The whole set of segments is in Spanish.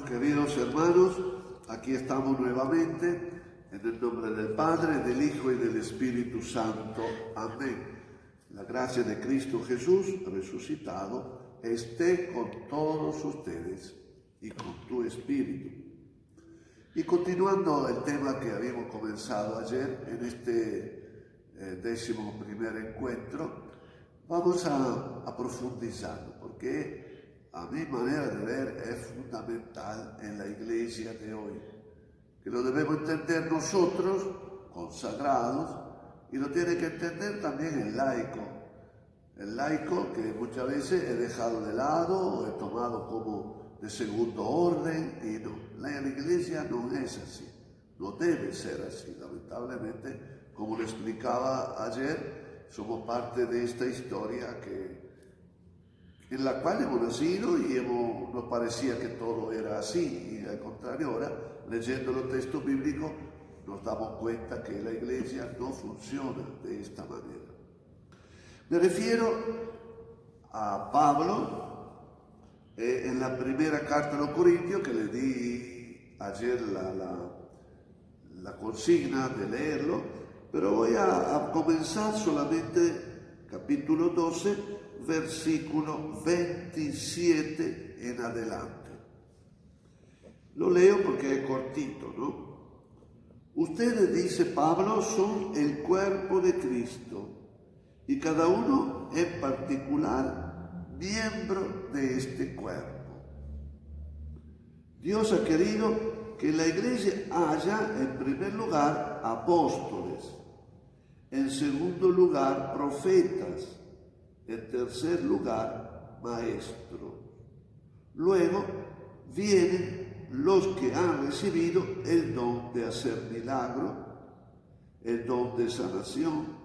Queridos hermanos, aquí estamos nuevamente en el nombre del Padre, del Hijo y del Espíritu Santo. Amén. La gracia de Cristo Jesús resucitado esté con todos ustedes y con tu espíritu. Y continuando el tema que habíamos comenzado ayer en este 11º encuentro, vamos a profundizarlo, porque a mi manera de ver es fundamental en la iglesia de hoy, que lo debemos entender nosotros, consagrados, y lo tiene que entender también el laico que muchas veces he dejado de lado o he tomado como de segundo orden, y no, la iglesia no es así, no debe ser así, lamentablemente, como lo explicaba ayer, somos parte de esta historia en la cual hemos nacido y nos parecía que todo era así, y al contrario ahora, leyendo los textos bíblicos, nos damos cuenta que la iglesia no funciona de esta manera. Me refiero a Pablo en la primera carta a los Corintios, que le di ayer la consigna de leerlo, pero voy a comenzar solamente capítulo 12, versículo 27 en adelante. Lo leo porque es cortito, ¿no? Ustedes, dice Pablo, son el cuerpo de Cristo y cada uno en particular miembro de este cuerpo. Dios ha querido que la iglesia haya, en primer lugar, apóstoles, en segundo lugar, profetas, en tercer lugar, maestros. Luego vienen los que han recibido el don de hacer milagros, el don de sanación,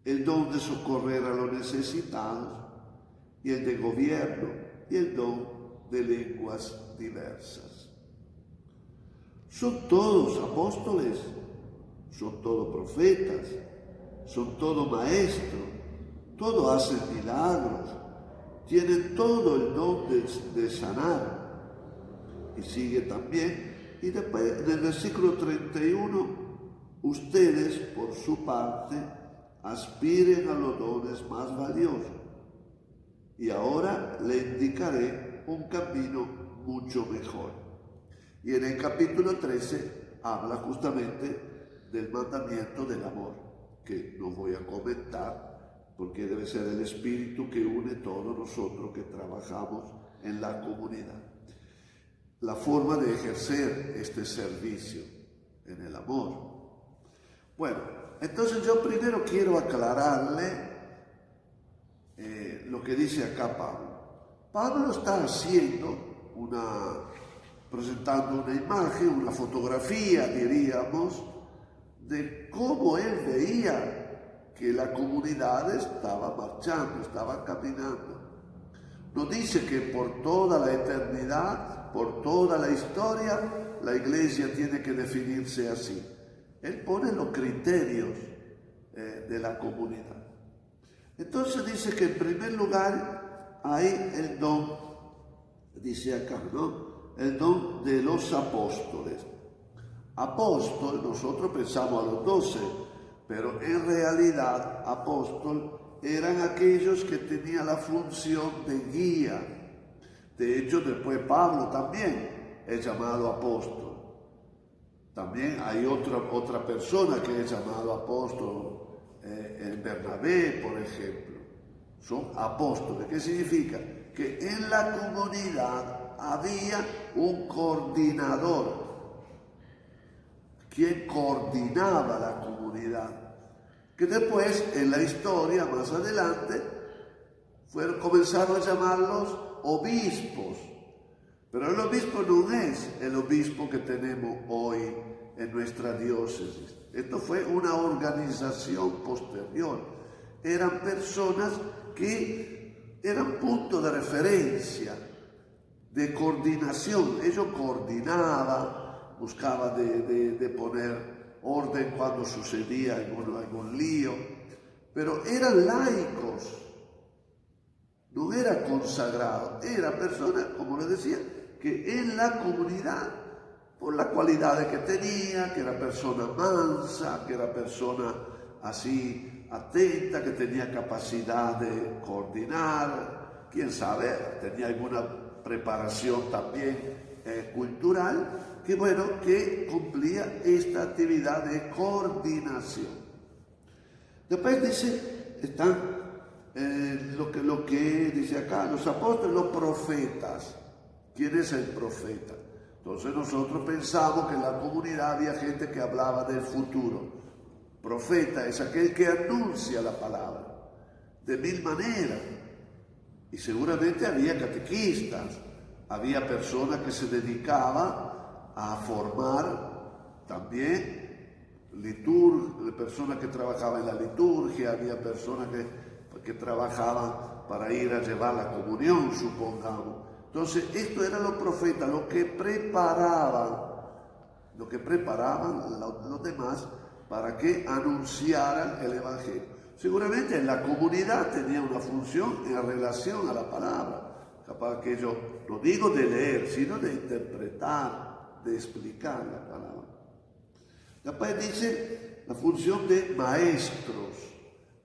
el don de socorrer a los necesitados, y el de gobierno, y el don de lenguas diversas. Son todos apóstoles, son todos profetas, son todos maestros, todos hacen milagros, tienen todo el don de sanar. Y sigue también, y después en el versículo 31, ustedes por su parte aspiren a los dones más valiosos. Y ahora le indicaré un camino mucho mejor. Y en el capítulo 13 habla justamente del mandamiento del amor, que no voy a comentar, porque debe ser el Espíritu que une todos nosotros que trabajamos en la comunidad. La forma de ejercer este servicio en el amor. Bueno, entonces yo primero quiero aclararle lo que dice acá Pablo. Pablo está presentando una imagen, una fotografía, diríamos, de cómo él veía que la comunidad estaba marchando, estaba caminando. No dice que por toda la eternidad, por toda la historia, la iglesia tiene que definirse así. Él pone los criterios de la comunidad. Entonces dice que en primer lugar hay el don, dice acá, ¿no? El don de los apóstoles. Apóstol, nosotros pensamos a los 12, pero en realidad apóstol eran aquellos que tenían la función de guía. De hecho, después Pablo también es llamado apóstol. También hay otra persona que es llamado apóstol, Bernabé, por ejemplo. Son apóstoles. ¿Qué significa? Que en la comunidad había un coordinador, quien coordinaba la comunidad, que después en la historia más adelante comenzaron a llamarlos obispos, pero el obispo no es el obispo que tenemos hoy en nuestra diócesis. Esto fue una organización posterior, eran personas que eran punto de referencia, de coordinación. Ellos coordinaban, buscaba de poner orden cuando sucedía algún lío, pero eran laicos, no era consagrado, era persona, como les decía, que en la comunidad, por las cualidades que tenía, que era persona mansa, que era persona así atenta, que tenía capacidad de coordinar, quién sabe, tenía alguna preparación también cultural, que bueno, que cumplía esta actividad de coordinación. Después dice, están lo que dice acá, los apóstoles, los profetas. ¿Quién es el profeta? Entonces nosotros pensamos que en la comunidad había gente que hablaba del futuro. Profeta es aquel que anuncia la palabra de mil maneras. Y seguramente había catequistas, había personas que se dedicaban a formar también personas que trabajaban en la liturgia, había personas que trabajaban para ir a llevar la comunión, supongamos. Entonces, esto eran los profetas, los que preparaban los demás para que anunciaran el Evangelio. Seguramente en la comunidad tenía una función en relación a la palabra. Capaz que yo no digo de leer, sino de interpretar, de explicar la palabra. Después dice la función de maestros.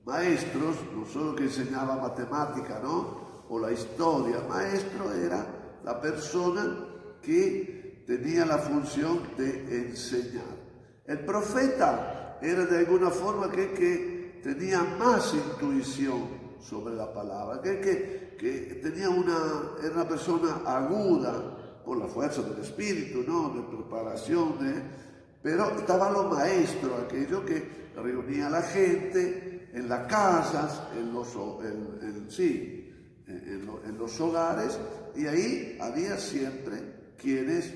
Maestros, no solo que enseñaba matemática, ¿no? O la historia. Maestro era la persona que tenía la función de enseñar. El profeta era de alguna forma que tenía más intuición sobre la palabra, que tenía era una persona aguda por la fuerza del espíritu, ¿no? De preparación, pero estaban los maestros, aquellos que reunían a la gente en las casas, en los hogares, y ahí había siempre quienes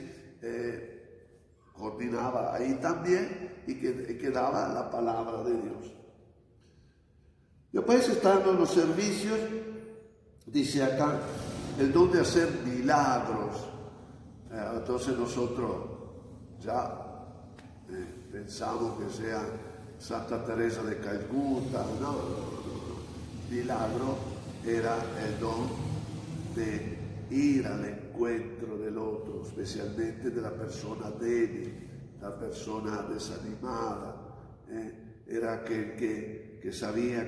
coordinaba ahí también y que daba la palabra de Dios. Después están los servicios, dice acá, el don de hacer milagros. Entonces nosotros ya pensamos que sea Santa Teresa de Calcuta, no. Milagro era el don de ir al encuentro del otro, especialmente de la persona débil, la persona desanimada. Era aquel que sabía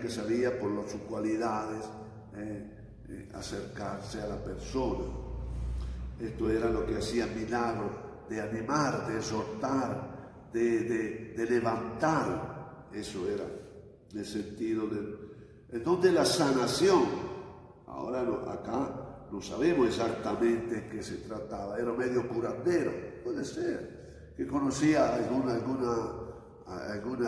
por sus cualidades acercarse a la persona. Esto era lo que hacía milagro, de animar, de exhortar, de levantar. Eso era el sentido del don de la sanación. Ahora acá no sabemos exactamente de qué se trataba. Era medio curandero, puede ser, que conocía alguna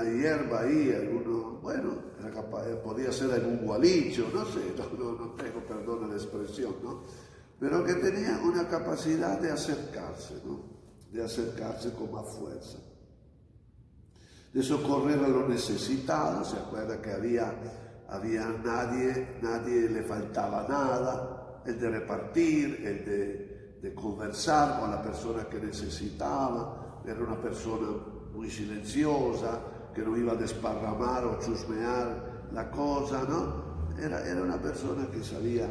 hierba ahí, era capaz, podía ser algún gualicho, no sé, no tengo, perdón la expresión, ¿no? Pero que tenía una capacidad de acercarse, ¿no? De acercarse con más fuerza. De socorrer a los necesitados, se acuerda que había nadie le faltaba nada, el de repartir, el de conversar con la persona que necesitaba, era una persona muy silenciosa, que no iba a desparramar o chusmear la cosa, ¿no? Era una persona que sabía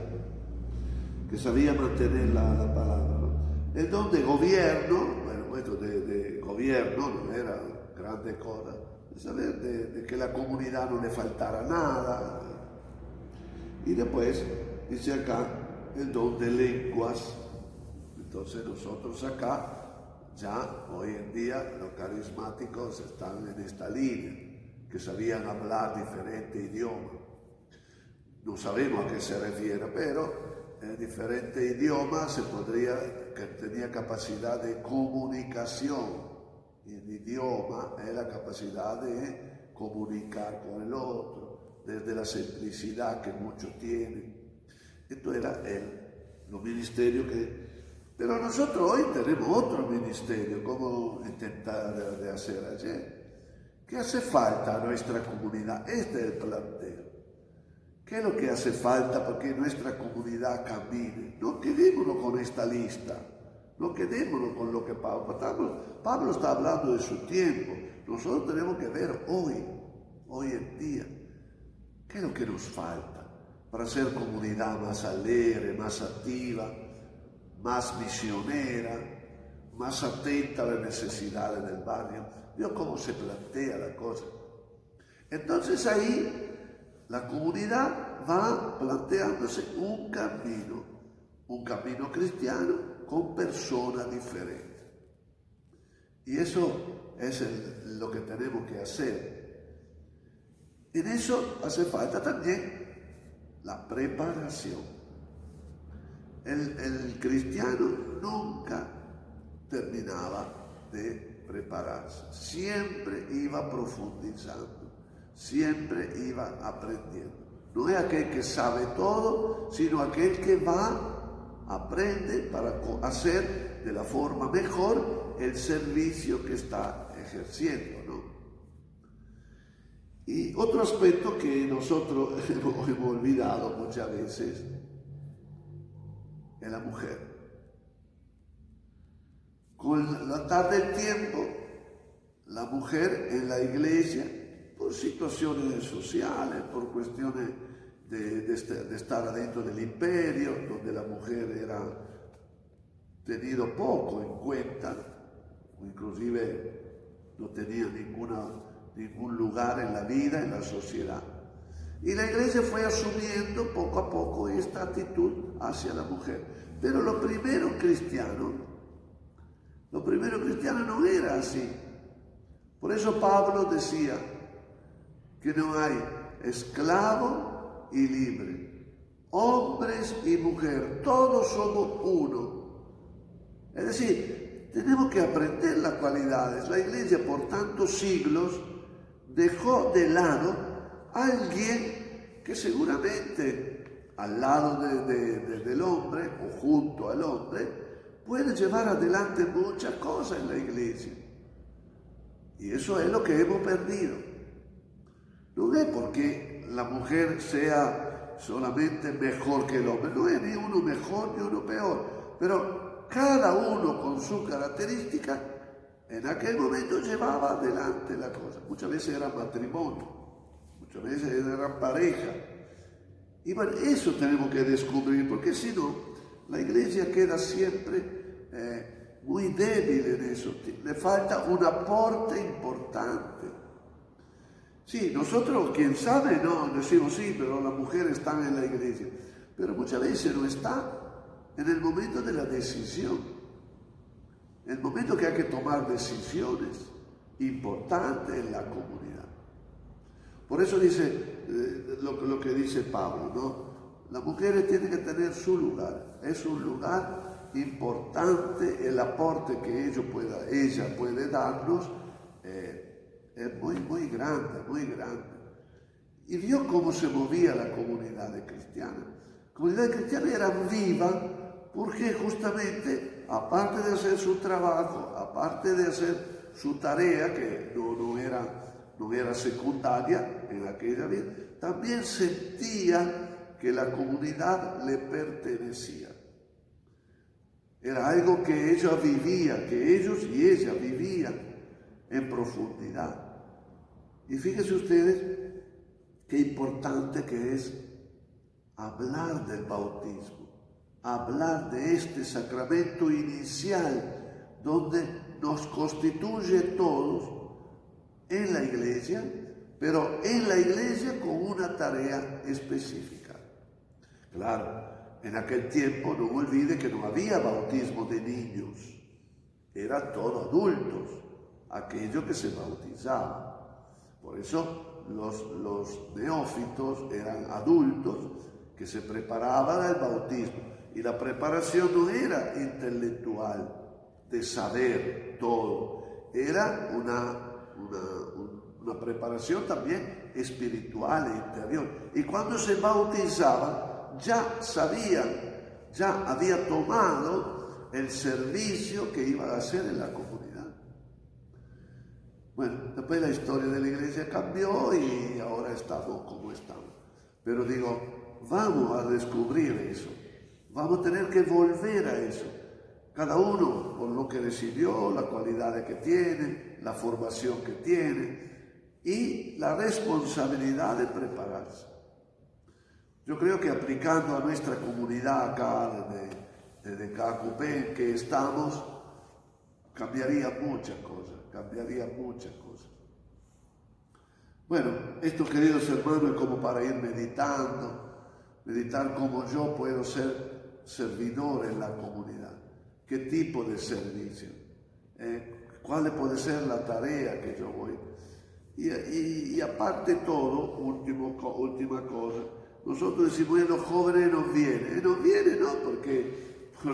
mantener la palabra, ¿no? El don de gobierno, bueno, de gobierno no era grande cosa, de saber de que la comunidad no le faltara nada. Y después dice acá el don de lenguas. Entonces nosotros acá, ya hoy en día los carismáticos están en esta línea, que sabían hablar diferentes idiomas. No sabemos a qué se refiere, pero en diferentes idiomas que tenía capacidad de comunicación. Y el idioma es la capacidad de comunicar con el otro, desde la simplicidad que muchos tienen. Esto era los ministerios pero nosotros hoy tenemos otro ministerio, como intentar de hacer ayer. ¿Qué hace falta a nuestra comunidad? Este es el planteo. ¿Qué es lo que hace falta para que nuestra comunidad camine? No quedémonos con esta lista, no quedémonos con lo que Pablo está hablando de su tiempo. Nosotros tenemos que ver hoy en día, qué es lo que nos falta para ser comunidad más alegre, más activa, más misionera, más atenta a las necesidades del barrio. Vio cómo se plantea la cosa. Entonces ahí la comunidad va planteándose un camino cristiano con personas diferentes. Y eso es lo que tenemos que hacer. En eso hace falta también la preparación. El cristiano nunca terminaba de prepararse, siempre iba profundizando, siempre iba aprendiendo. No es aquel que sabe todo, sino aquel que aprende para hacer de la forma mejor el servicio que está ejerciendo, ¿no? Y otro aspecto que nosotros hemos olvidado muchas veces es la mujer. Con la tarde del tiempo, la mujer en la iglesia, por situaciones sociales, por cuestiones de estar adentro del imperio, donde la mujer era tenido poco en cuenta, inclusive no tenía ningún lugar en la vida, en la sociedad. Y la iglesia fue asumiendo poco a poco esta actitud hacia la mujer. Pero lo primero cristiano no era así. Por eso Pablo decía que no hay esclavo y libre, hombres y mujer, todos somos uno. Es decir, tenemos que aprender las cualidades. La iglesia por tantos siglos dejó de lado a alguien que seguramente al lado del hombre o junto al hombre puede llevar adelante muchas cosas en la iglesia. Y eso es lo que hemos perdido. No es porque la mujer sea solamente mejor que el hombre, no es ni uno mejor ni uno peor, pero cada uno con su característica en aquel momento llevaba adelante la cosa. Muchas veces era matrimonio, muchas veces eran pareja. Y bueno, eso tenemos que descubrir, porque si no, la iglesia queda siempre muy débil en eso. Le falta un aporte importante. Sí, nosotros, quién sabe, no decimos sí, pero las mujeres están en la iglesia. Pero muchas veces no está en el momento de la decisión. En el momento que hay que tomar decisiones importantes en la comunidad. Por eso dice lo que dice Pablo, ¿no? Las mujeres tienen que tener su lugar. Es un lugar importante, el aporte que ella puede darnos es muy grande, muy grande. Y vio cómo se movía la comunidad cristiana. La comunidad cristiana era viva porque justamente, aparte de hacer su trabajo, aparte de hacer su tarea, que no era secundaria en aquella vida, también sentía que la comunidad le pertenecía. Era algo que ella vivía, que ellos y ella vivían en profundidad. Y fíjense ustedes qué importante que es hablar del bautismo, hablar de este sacramento inicial donde nos constituye todos en la iglesia, pero en la iglesia con una tarea específica. Claro, en aquel tiempo no olvide que no había bautismo de niños, eran todos adultos, aquellos que se bautizaban. Por eso los neófitos eran adultos que se preparaban al bautismo. Y la preparación no era intelectual, de saber todo, era una preparación también espiritual e interior. Y cuando se bautizaban, ya sabían, ya había tomado el servicio que iban a hacer en la comunidad. Bueno, después la historia de la iglesia cambió y ahora estamos como estamos. Pero digo, vamos a descubrir eso, vamos a tener que volver a eso. Cada uno por lo que recibió, las cualidades que tiene, la formación que tiene y la responsabilidad de prepararse. Yo creo que aplicando a nuestra comunidad acá de Cacupé en que estamos, cambiaría muchas cosas, Bueno, esto, queridos hermanos, es como para ir meditar cómo yo puedo ser servidor en la comunidad, qué tipo de servicio, cuál puede ser la tarea que yo voy. Y aparte de todo, última cosa, nosotros decimos, los jóvenes nos vienen no, porque no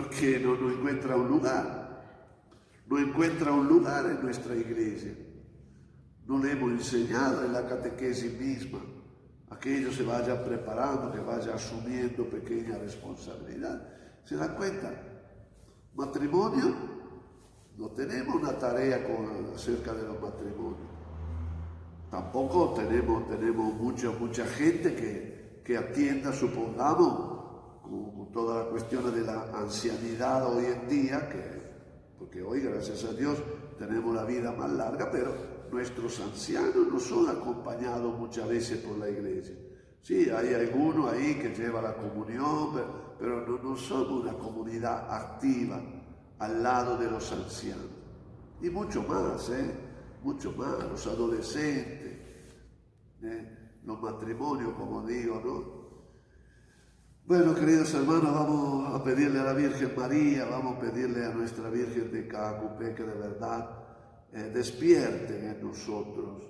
encuentra un lugar en nuestra iglesia. No le hemos enseñado en la catequesis misma a que ellos se vayan preparando, que vayan asumiendo pequeña responsabilidad. ¿Se dan cuenta? Matrimonio, no tenemos una tarea acerca de los matrimonios. Tampoco tenemos mucha gente que atienda, supongamos, con toda la cuestión de la ancianidad hoy en día, porque hoy, gracias a Dios, tenemos la vida más larga, pero nuestros ancianos no son acompañados muchas veces por la iglesia. Sí, hay alguno ahí que lleva la comunión, pero no somos una comunidad activa al lado de los ancianos. Y mucho más, los adolescentes, los matrimonios, como digo, ¿no? Bueno, queridos hermanos, vamos a pedirle a la Virgen María, vamos a pedirle a nuestra Virgen de Cacupé que de verdad despierten en nosotros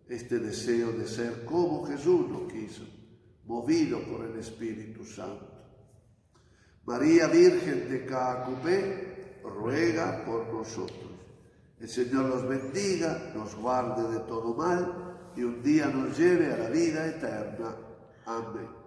este deseo de ser como Jesús lo quiso, movido por el Espíritu Santo. María Virgen de Cacupé, ruega por nosotros. El Señor los bendiga, nos guarde de todo mal y un día nos lleve a la vida eterna. Amén.